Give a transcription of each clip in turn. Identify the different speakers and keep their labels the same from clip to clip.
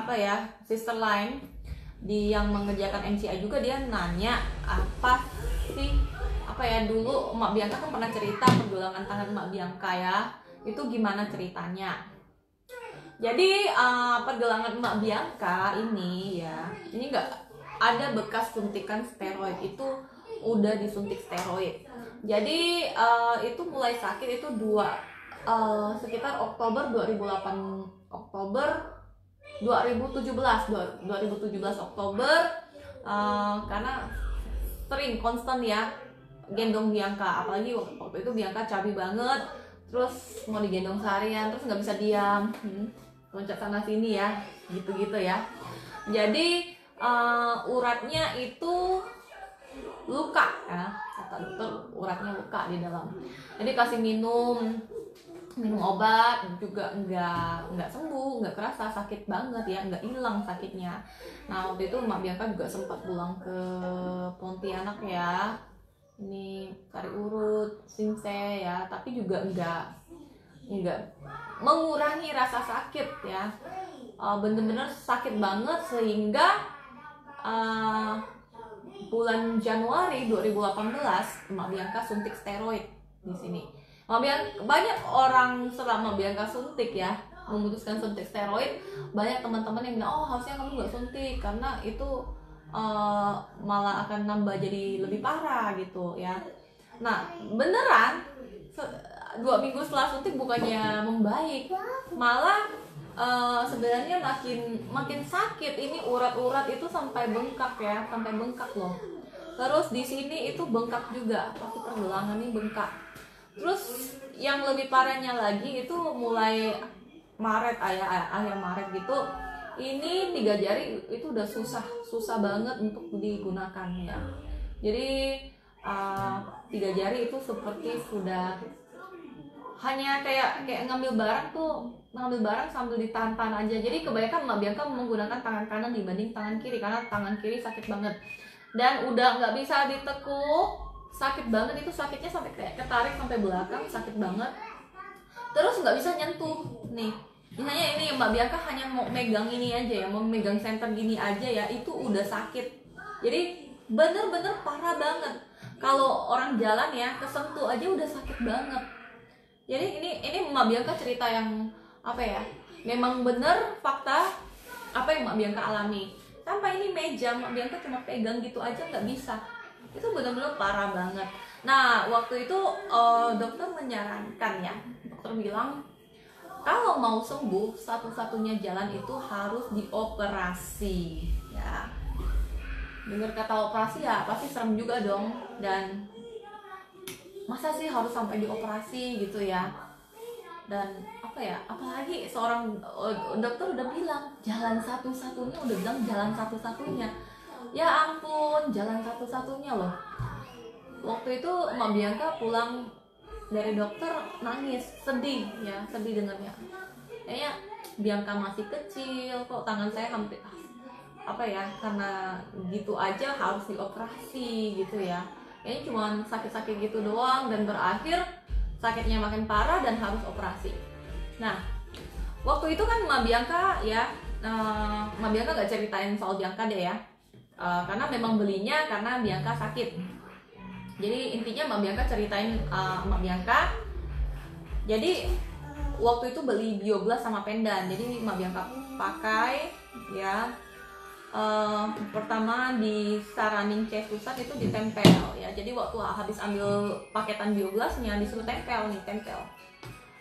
Speaker 1: apa ya, sister lain di yang mengerjakan MCI juga, dia nanya apa sih, apa ya, dulu Emak Bianca kan pernah cerita pergelangan tangan Emak Bianca ya, itu gimana ceritanya. Jadi pergelangan Emak Bianca ini ya, ini nggak ada bekas suntikan steroid, itu udah disuntik steroid. Jadi itu mulai sakit itu sekitar Oktober 2017 Oktober, karena sering konstan ya gendong Bianca, apalagi waktu itu Bianca cabi banget, terus mau digendong seharian, terus nggak bisa diam, loncat sana sini ya, gitu-gitu ya. Jadi uratnya itu luka ya, kata dokter uratnya luka di dalam. Jadi kasih minum obat juga nggak sembuh, nggak kerasa, sakit banget ya, nggak hilang sakitnya. Nah waktu itu Emak Bianca juga sempat pulang ke Pontianak ya, ini cari urut, Simse ya, tapi juga nggak mengurangi rasa sakit ya, bener-bener sakit banget sehingga bulan Januari 2018 Emak Bianca suntik steroid di sini. Banyak orang selama Bianca suntik ya, memutuskan suntik steroid, banyak teman-teman yang bilang, oh harusnya kamu nggak suntik karena itu malah akan nambah jadi lebih parah gitu ya. Nah beneran 2 minggu setelah suntik bukannya membaik, malah sebenarnya makin sakit. Ini urat-urat itu sampai bengkak ya, sampai bengkak loh. Terus di sini itu bengkak juga, pasti pergelangan ini bengkak. Terus yang lebih parahnya lagi itu mulai Maret, akhir Maret gitu, ini 3 jari itu udah susah banget untuk digunakan ya. Jadi 3 jari itu seperti sudah hanya kayak ngambil barang sambil ditahan-tahan aja. Jadi kebanyakan Emak Bianca menggunakan tangan kanan dibanding tangan kiri, karena tangan kiri sakit banget dan udah nggak bisa ditekuk, sakit banget. Itu sakitnya sampai kayak ketarik sampai belakang, sakit banget. Terus nggak bisa nyentuh nih, misalnya ini Mbak Bianca hanya mau megang ini aja ya, mau megang center gini aja ya, itu udah sakit. Jadi bener-bener parah banget. Kalau orang jalan ya kesentuh aja udah sakit banget. Jadi ini Mbak Bianca cerita yang apa ya, memang bener fakta apa yang Mbak Bianca alami. Sampai ini meja Mbak Bianca cuma pegang gitu aja nggak bisa, itu bener-bener parah banget. Nah waktu itu dokter menyarankan ya, dokter bilang kalau mau sembuh satu-satunya jalan itu harus dioperasi ya. Dengar kata operasi ya pasti serem juga dong, dan masa sih harus sampai dioperasi gitu ya. Dan apa ya, apalagi seorang dokter udah bilang jalan satu-satunya, udah bilang jalan satu-satunya. Ya ampun, jalan satu-satunya loh. Waktu itu Mbak Bianca pulang dari dokter nangis, sedih ya, sedih dengarnya. Kayaknya Bianca masih kecil kok, tangan saya hampir apa ya, karena gitu aja harus dioperasi gitu ya. Kayaknya cuma sakit-sakit gitu doang, dan berakhir sakitnya makin parah dan harus operasi. Nah waktu itu kan Mbak Bianca ya, Mbak Bianca gak ceritain soal Bianca deh ya, karena memang belinya karena Bianca sakit. Jadi intinya Mbak Bianca ceritain Mbak Bianca. Jadi waktu itu beli Bioblast sama Pendan, jadi Mbak Bianca pakai ya. Pertama disaranin cesusan itu ditempel ya. Jadi waktu habis ambil paketan Bioblastnya disuruh tempel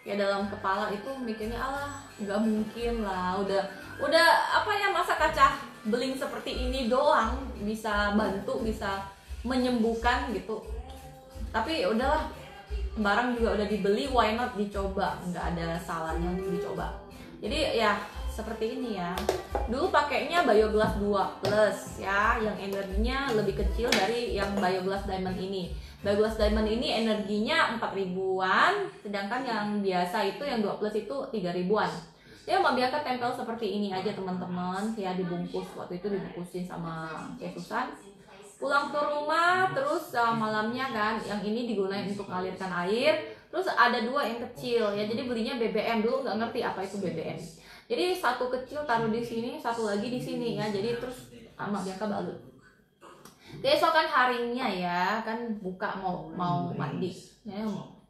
Speaker 1: ya dalam kepala. Itu mikirnya alah nggak mungkin lah, udah apa ya, masa kaca beling seperti ini doang bisa bantu, bisa menyembuhkan gitu. Tapi ya udahlah, barang juga udah dibeli, why not dicoba, nggak ada salahnya untuk dicoba. Jadi ya seperti ini ya. Dulu pakainya Bioblast 2 Plus ya, yang energinya lebih kecil dari yang Bioblast Diamond ini. Bioblast Diamond ini energinya 4 ribuan, sedangkan yang biasa itu yang 2 Plus itu 3 ribuan. Ya Mbak Bianca tempel seperti ini aja teman-teman ya, dibungkus, waktu itu dibungkusin sama cesusan. Pulang ke rumah terus malamnya kan, yang ini digunakan untuk mengalirkan air. Terus ada 2 yang kecil ya, jadi belinya BBM, dulu nggak ngerti apa itu BBM. Jadi satu kecil taruh di sini, satu lagi di sini ya. Jadi terus Mak Bianca balut. Keesokan harinya ya, kan buka mau mandi. Ya,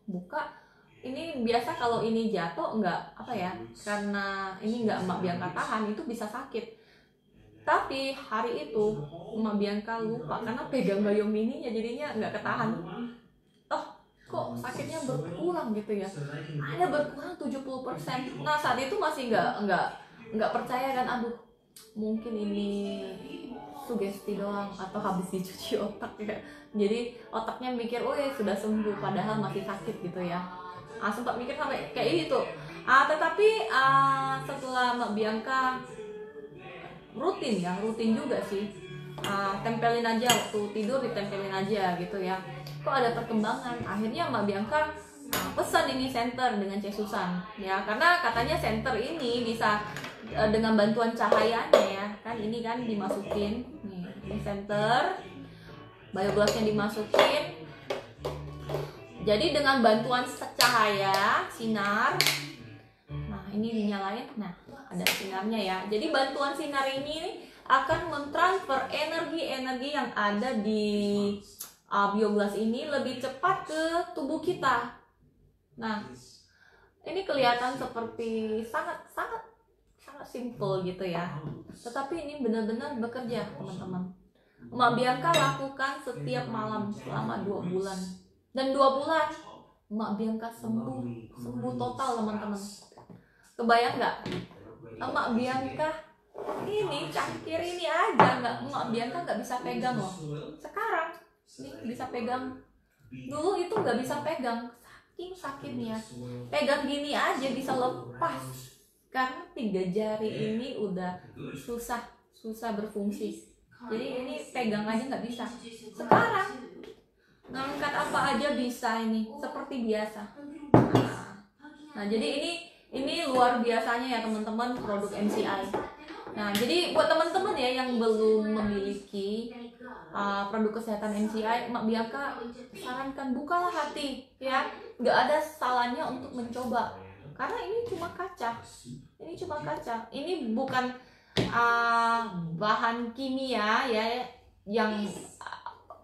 Speaker 1: buka. Ini biasa kalau ini jatuh enggak apa ya? Karena ini enggak Mak Bianca tahan, itu bisa sakit. Tapi hari itu Mak Bianca lupa karena pegang gayung mininya, jadinya nggak ketahan. Oh, kok sakitnya berkurang gitu ya? Ada berkurang 70%. Nah saat itu masih nggak percaya kan, aduh mungkin ini sugesti doang atau habis dicuci otak ya. Jadi otaknya mikir, oh ya sudah sembuh, padahal masih sakit gitu ya. Sempat mikir sampai kayak gitu. Tetapi setelah Mak Bianca rutin juga sih, tempelin aja waktu tidur, ditempelin aja gitu ya. Kok ada perkembangan, akhirnya Mak Bianca pesan ini senter dengan Cesusan ya, karena katanya senter ini bisa dengan bantuan cahayanya ya kan, ini kan dimasukin nih, ini senter, bioglassnya dimasukin, jadi dengan bantuan cahaya sinar, nah ini dinyalain, nah ada sinarnya ya. Jadi bantuan sinar ini akan mentransfer energi yang ada di bioglass ini lebih cepat ke tubuh kita. Nah, ini kelihatan seperti sangat simple gitu ya. Tetapi ini benar-benar bekerja, teman-teman. Mak Bianca lakukan setiap malam selama 2 bulan. Dan 2 bulan Mak Bianca sembuh total, teman-teman. Kebayang nggak? Mak Bianca ini cangkir ini aja Mak Bianca nggak bisa pegang loh. Sekarang nih bisa pegang. Dulu itu nggak bisa pegang, saking sakitnya. Pegang gini aja bisa lepas karena 3 jari ini udah susah berfungsi. Jadi ini pegang aja nggak bisa. Sekarang ngangkat apa aja bisa, ini seperti biasa. Nah jadi ini luar biasanya ya teman-teman produk MCI. Nah jadi buat teman-teman ya yang belum memiliki produk kesehatan MCI, Mak Bianca sarankan bukalah hati ya, nggak ada salahnya untuk mencoba karena ini cuma kaca, ini bukan bahan kimia ya yang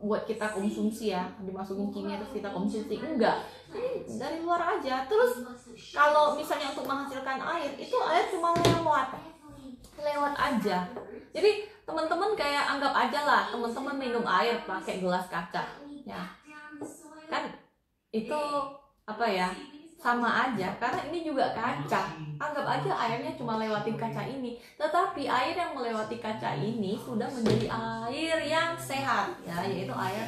Speaker 1: buat kita konsumsi ya, dimasukin kimia terus kita konsumsi, enggak, ini dari luar aja. Terus kalau misalnya untuk menghasilkan air, itu air cuma lewat aja. Jadi teman-teman kayak anggap aja lah teman-teman minum air pakai gelas kaca ya kan, itu apa ya, sama aja karena ini juga kaca. Anggap aja airnya cuma lewatin kaca ini, tetapi air yang melewati kaca ini sudah menjadi air yang sehat ya, yaitu air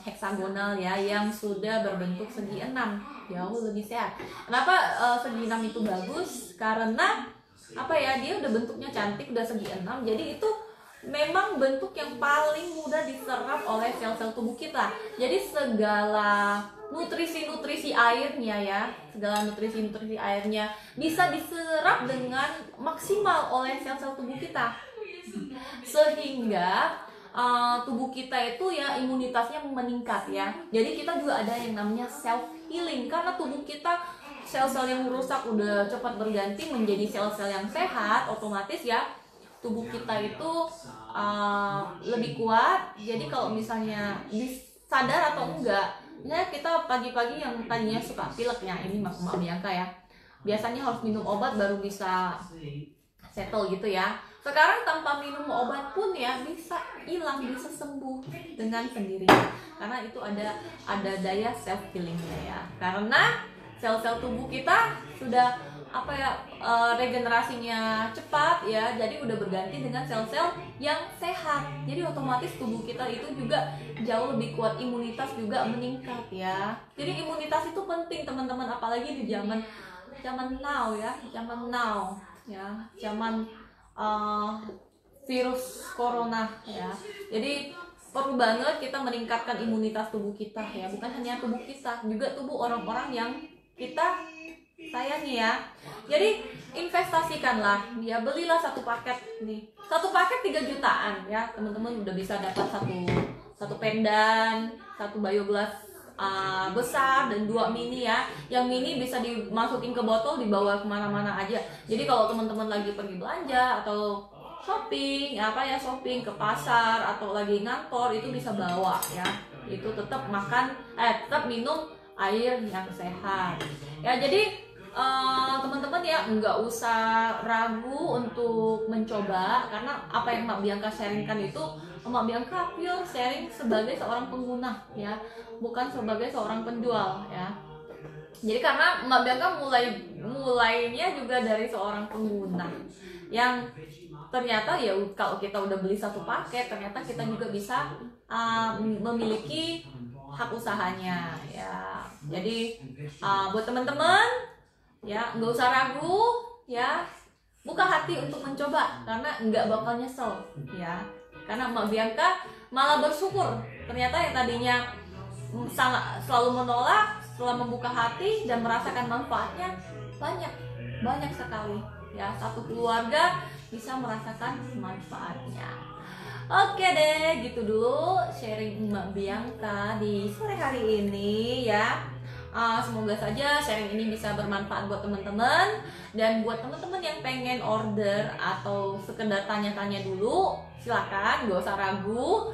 Speaker 1: heksagonal ya, yang sudah berbentuk segi 6, jauh lebih sehat. Kenapa segi 6 itu bagus? Karena apa ya, dia udah bentuknya cantik, udah segi 6, jadi itu memang bentuk yang paling mudah diserap oleh sel-sel tubuh kita. Jadi segala nutrisi airnya ya, segala nutrisi airnya bisa diserap dengan maksimal oleh sel-sel tubuh kita, sehingga tubuh kita itu ya imunitasnya meningkat ya. Jadi kita juga ada yang namanya self healing, karena tubuh kita sel-sel yang rusak udah cepat berganti menjadi sel-sel yang sehat, otomatis ya tubuh kita itu lebih kuat. Jadi kalau misalnya sadar atau enggak ya, kita pagi-pagi yang tadinya suka pilek ya, ini Mak Bianca ya, biasanya harus minum obat baru bisa settle gitu ya. Sekarang tanpa minum obat pun ya bisa hilang, bisa sembuh dengan sendirinya, karena itu ada daya self healingnya ya, karena sel-sel tubuh kita sudah apa ya, regenerasinya cepat ya, jadi udah berganti dengan sel-sel yang sehat. Jadi otomatis tubuh kita itu juga jauh lebih kuat, imunitas juga meningkat ya. Jadi imunitas itu penting teman-teman, apalagi di zaman now ya, zaman virus corona ya. Jadi perlu banget kita meningkatkan imunitas tubuh kita ya, bukan hanya tubuh kita, juga tubuh orang-orang yang kita sayangi ya. Jadi investasikanlah ya, belilah satu paket nih, satu paket 3 jutaan ya teman-teman, udah bisa dapat satu pendan, satu bioglass besar dan 2 mini ya. Yang mini bisa dimasukin ke botol, dibawa kemana-mana aja. Jadi kalau teman-teman lagi pergi belanja atau shopping shopping ke pasar atau lagi ngantor, itu bisa bawa ya. Itu tetap tetap minum air yang sehat ya. Jadi teman-teman ya nggak usah ragu untuk mencoba, karena apa yang Mbak Bianca sharingkan itu Mbak Bianca pure sharing sebagai seorang pengguna ya, bukan sebagai seorang penjual ya. Jadi karena Mbak Bianca mulainya juga dari seorang pengguna yang ternyata ya kalau kita udah beli satu paket, ternyata kita juga bisa memiliki hak usahanya ya. Jadi buat teman-teman ya nggak usah ragu ya, buka hati untuk mencoba karena nggak bakal nyesel ya. Karena Mbak Bianca malah bersyukur, ternyata yang tadinya selalu menolak, setelah membuka hati dan merasakan manfaatnya banyak sekali ya. Satu keluarga bisa merasakan manfaatnya. Oke deh, gitu dulu sharing Mbak Bianca di sore hari ini ya. Semoga saja sharing ini bisa bermanfaat buat teman-teman. Dan buat teman-teman yang pengen order atau sekedar tanya-tanya dulu, silakan, gak usah ragu.